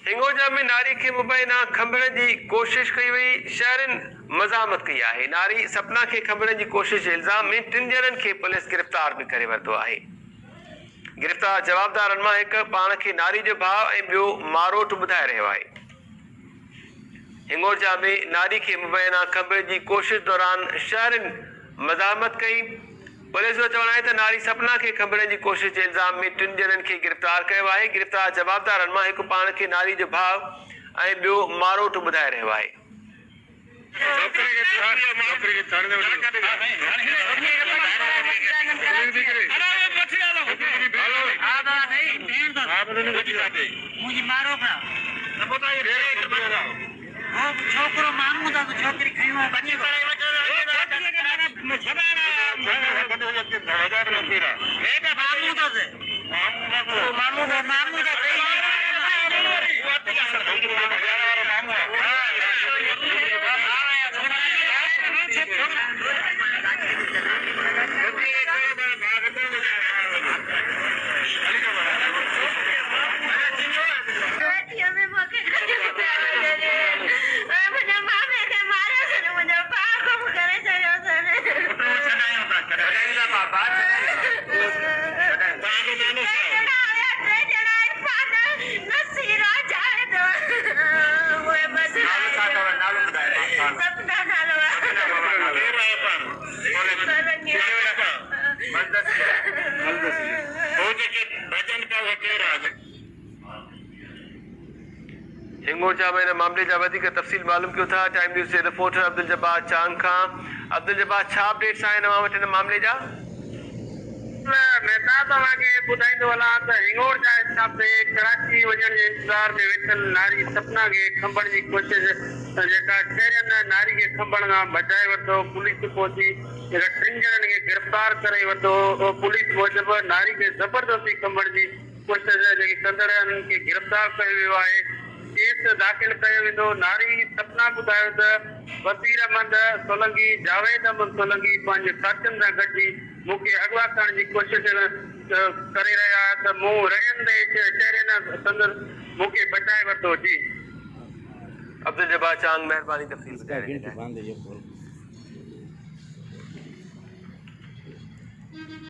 हिंगोजा में नारी के मुबैना खंभण जी कोशिश कई वई। शहरन मज़ामत कई आहे। नारी सपना के खंभण जी कोशिश जे इल्ज़ाम में 3 ॼणनि खे पुलिस गिरफ़्तार भी करे वरितो आहे। गिरफ़्तार जवाबदारनि मां हिकु पाण खे नारी जो भाउ ऐं ॿियो मारोट ॿुधाए रहियो आहे। हिंगोजा में नारी के मुबैना खंभण जी कोशिश दौरान शहरन मज़ामत कई। पुलिस जो चवणु आहे त नारी सपना के खंभण जी कोशिश जे इल्ज़ाम में 3 ॼणनि खे गिरफ़्तार कयो आहे। गिरफ़्तार जवाबदारनि मां हिकु पाण खे नारी जो भाउ ऐं ॿियो मारोट ॿुधाए रहियो आहे। छोकरो मानू था तो छोकरी खई बच्चे हिंगोजा में इन मामले जा वधीक तफ़सील मालूम कयो था। टाइम न्यूज़ जे रिपोर्टर अब्दुल जब्बार चांग खां। अब्दुल जब्बार, छा अपडेट्स आहिनि अवां वटि इन मामले जा? मैं तव्हांखे ॿुधाईंदो हलां त हिंगोजा स्टाफ ते कराची वञण जे इंतज़ार में वेठल नारी सपना खे खंभण जी कोशिश जेका शहरनि नारी खे खंभण खां बचाए वरितो। पुलिस पहुची 3 ॼणनि खे गिरफ़्तार करे वरितो। पुलिस मूजिबि नारी खे ज़बरदस्ती खंभण जी कोशिश जेकी कंदड़नि खे गिरफ़्तार कयो वियो आहे। केस दाख़िल कयो वेंदो। नारी सपना ॿुधायो त वसीर अहमद सोलंकी, जावेद अहमद सोलंकी पंहिंजे साथियुनि सां गॾिजी मूंखे अगवा करण जी कोशिश करे रहिया त मूं रहियंदे शहरनि संदर मूंखे बचाए वरितो। जी अब्दुल जब्बार चांग, महिरबानी तफ़सील ॿुधाइण जे लाइ।